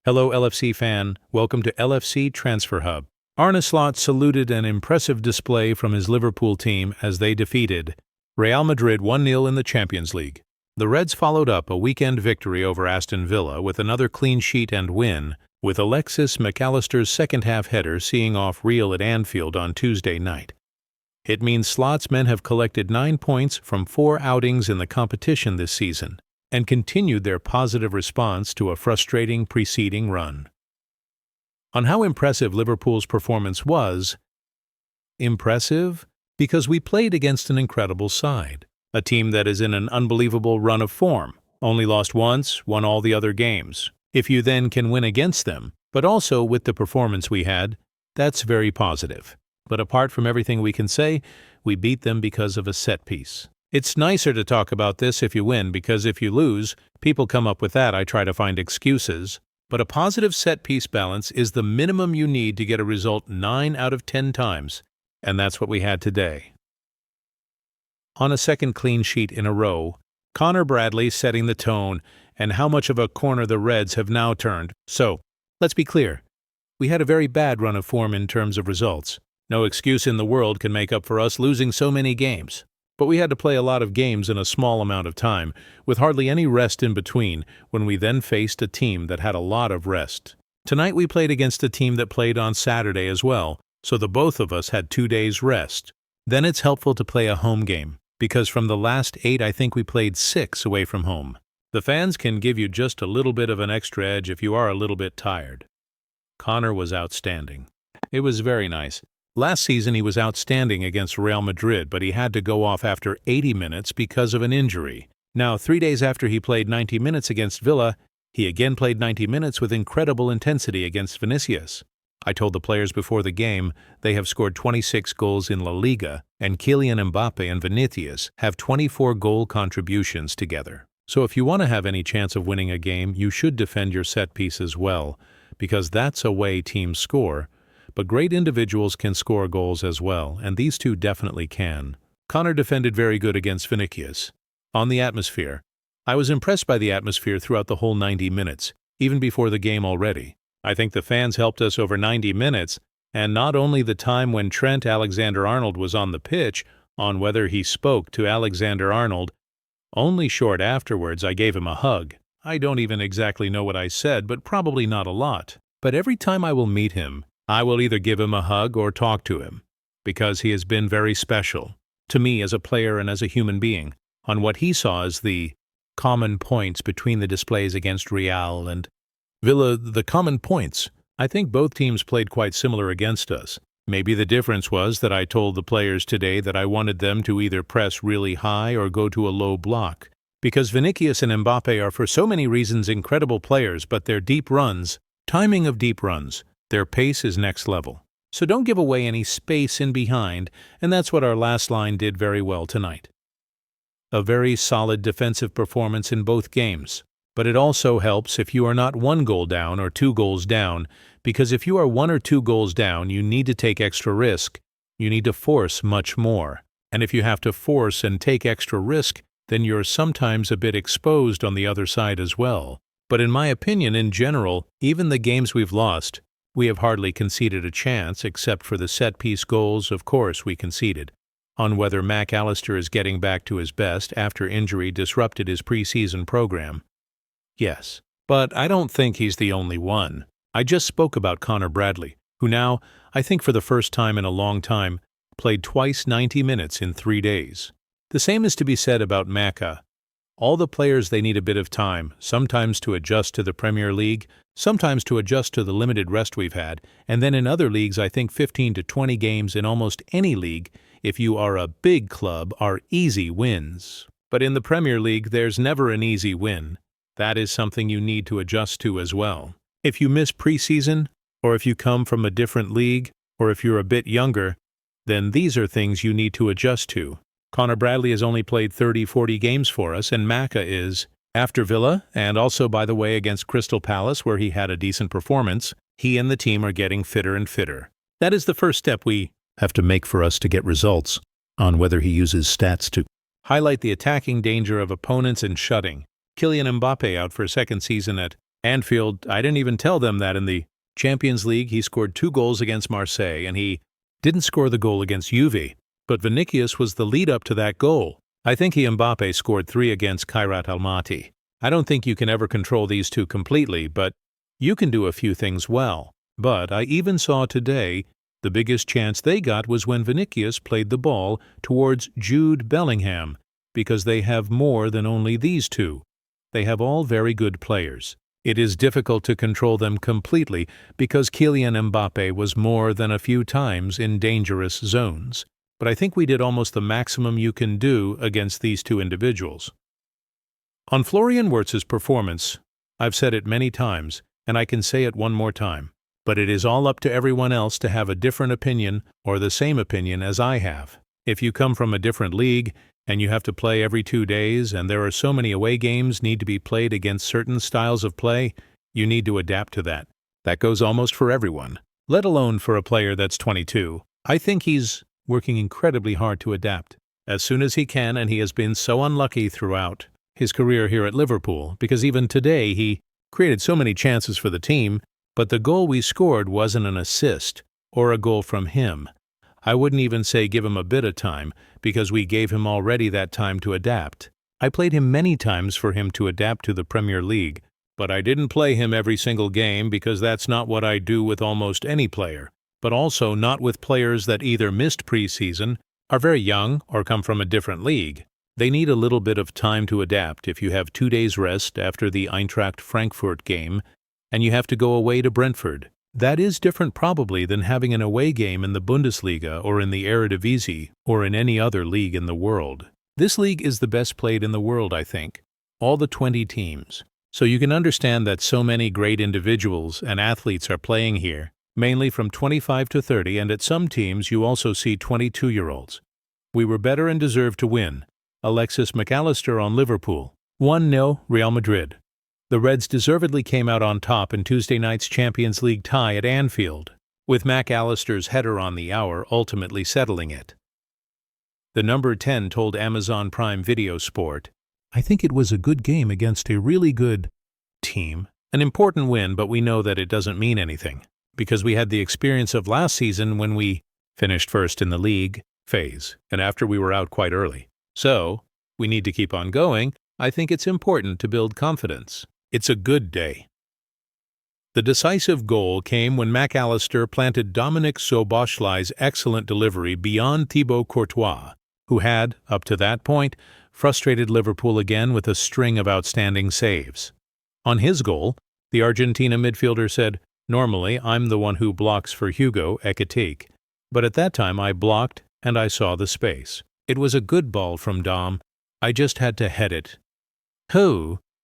Hello LFC fan, welcome to LFC Transfer Hub. Arne Slot saluted an impressive display from his Liverpool team as they defeated Real Madrid 1-0 in the Champions League. The Reds followed up a weekend victory over Aston Villa with another clean sheet and win, with Alexis McAllister's second-half header seeing off Real at Anfield on Tuesday night. It means Slot's men have collected 9 points from 4 outings in the competition this season, and continued their positive response to a frustrating preceding run. On how impressive Liverpool's performance was, impressive because we played against an incredible side, a team that is in an unbelievable run of form, only lost once, won all the other games. If you then can win against them, but also with the performance we had, that's very positive. But apart from everything we can say, we beat them because of a set piece. It's nicer to talk about this if you win, because if you lose, people come up with that. I try to find excuses. But a positive set-piece balance is the minimum you need to get a result 9 out of 10 times, and that's what we had today. On a second clean sheet in a row, Connor Bradley setting the tone, and how much of a corner the Reds have now turned. So, let's be clear. We had a very bad run of form in terms of results. No excuse in the world can make up for us losing so many games. But we had to play a lot of games in a small amount of time, with hardly any rest in between, when we then faced a team that had a lot of rest. Tonight we played against a team that played on Saturday as well, so the both of us had 2 days rest. Then it's helpful to play a home game, because from the last 8 I think we played 6 away from home. The fans can give you just a little bit of an extra edge if you are a little bit tired. Connor was outstanding. It was very nice. Last season he was outstanding against Real Madrid, but he had to go off after 80 minutes because of an injury. Now, 3 days after he played 90 minutes against Villa, he again played 90 minutes with incredible intensity against Vinicius. I told the players before the game they have scored 26 goals in La Liga, and Kylian Mbappe and Vinicius have 24 goal contributions together. So if you want to have any chance of winning a game, you should defend your set pieces well, because that's a way teams score. But great individuals can score goals as well, and these two definitely can. Connor defended very good against Vinicius. On the atmosphere, I was impressed by the atmosphere throughout the whole 90 minutes, even before the game already. I think the fans helped us over 90 minutes, and not only the time when Trent Alexander-Arnold was on the pitch, on whether he spoke to Alexander-Arnold. Only short afterwards I gave him a hug. I don't even exactly know what I said, but probably not a lot. But every time I will meet him, I will either give him a hug or talk to him, because he has been very special to me as a player and as a human being, on what he saw as the common points between the displays against Real and Villa. The common points. I think both teams played quite similar against us. Maybe the difference was that I told the players today that I wanted them to either press really high or go to a low block, because Vinicius and Mbappe are for so many reasons incredible players, but their deep runs, timing of deep runs, their pace is next level. So don't give away any space in behind, and that's what our last line did very well tonight. A very solid defensive performance in both games. But it also helps if you are not 1 goal down or 2 goals down, because if you are 1 or 2 goals down, you need to take extra risk. You need to force much more. And if you have to force and take extra risk, then you're sometimes a bit exposed on the other side as well. But in my opinion, in general, even the games we've lost, we have hardly conceded a chance, except for the set-piece goals, of course, we conceded. On whether Allister is getting back to his best after injury disrupted his preseason program. Yes, but I don't think he's the only one. I just spoke about Connor Bradley, who now, I think for the first time in a long time, played twice 90 minutes in 3 days. The same is to be said about Maka. All the players, they need a bit of time, sometimes to adjust to the Premier League, sometimes to adjust to the limited rest we've had, and then in other leagues I think 15 to 20 games in almost any league, if you are a big club, are easy wins. But in the Premier League there's never an easy win. That is something you need to adjust to as well. If you miss preseason, or if you come from a different league, or if you're a bit younger, then these are things you need to adjust to. Connor Bradley has only played 30-40 games for us, and Maka is, after Villa, and also, by the way, against Crystal Palace, where he had a decent performance, he and the team are getting fitter and fitter. That is the first step we have to make for us to get results, on whether he uses stats to highlight the attacking danger of opponents and shutting. Kylian Mbappe out for a second season at Anfield, I didn't even tell them that in the Champions League he scored 2 goals against Marseille, and he didn't score the goal against Juve, but Vinicius was the lead-up to that goal. I think Mbappe scored 3 against Kairat Almaty. I don't think you can ever control these two completely, but you can do a few things well. But I even saw today the biggest chance they got was when Vinicius played the ball towards Jude Bellingham, because they have more than only these two. They have all very good players. It is difficult to control them completely because Kylian Mbappe was more than a few times in dangerous zones. But I think we did almost the maximum you can do against these two individuals. On Florian Wirtz's performance, I've said it many times, and I can say it one more time, but it is all up to everyone else to have a different opinion or the same opinion as I have. If you come from a different league and you have to play every 2 days and there are so many away games need to be played against certain styles of play, you need to adapt to that. That goes almost for everyone, let alone for a player that's 22. I think he's working incredibly hard to adapt as soon as he can, and he has been so unlucky throughout his career here at Liverpool, because even today he created so many chances for the team, but the goal we scored wasn't an assist or a goal from him. I wouldn't even say give him a bit of time, because we gave him already that time to adapt. I played him many times for him to adapt to the Premier League, but I didn't play him every single game because that's not what I do with almost any player, but also not with players that either missed preseason, are very young, or come from a different league. They need a little bit of time to adapt if you have 2 days rest after the Eintracht Frankfurt game and you have to go away to Brentford. That is different probably than having an away game in the Bundesliga or in the Eredivisie or in any other league in the world. This league is the best played in the world, I think. All the 20 teams. So you can understand that so many great individuals and athletes are playing here, mainly from 25 to 30, and at some teams you also see 22-year-olds. We were better and deserved to win. Alexis McAllister on Liverpool. 1-0 Real Madrid. The Reds deservedly came out on top in Tuesday night's Champions League tie at Anfield, with McAllister's header on the hour ultimately settling it. The number 10 told Amazon Prime Video Sport, "I think it was a good game against a really good team. An important win, but we know that it doesn't mean anything, because we had the experience of last season when we finished first in the league phase, and after we were out quite early. So, we need to keep on going. I think it's important to build confidence. It's a good day." The decisive goal came when McAllister planted Dominic Szoboszlai's excellent delivery beyond Thibaut Courtois, who had, up to that point, frustrated Liverpool again with a string of outstanding saves. On his goal, the Argentina midfielder said, "Normally, I'm the one who blocks for Hugo Ekitike, but at that time I blocked and I saw the space. It was a good ball from Dom. I just had to head it."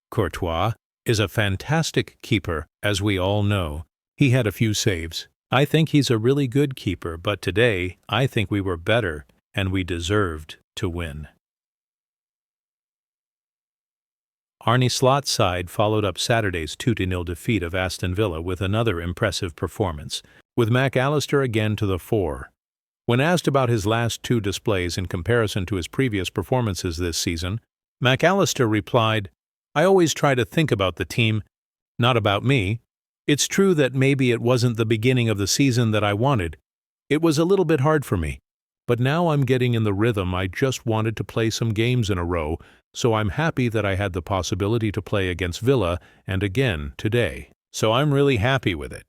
Courtois is a fantastic keeper, as we all know. He had a few saves. I think he's a really good keeper, but today I think we were better and we deserved to win. Arne Slot's side followed up Saturday's 2-0 defeat of Aston Villa with another impressive performance, with McAllister again to the fore. When asked about his last 2 displays in comparison to his previous performances this season, McAllister replied, "I always try to think about the team, not about me. It's true that maybe it wasn't the beginning of the season that I wanted. It was a little bit hard for me. But now I'm getting in the rhythm. I just wanted to play some games in a row, so I'm happy that I had the possibility to play against Villa and again today. So I'm really happy with it.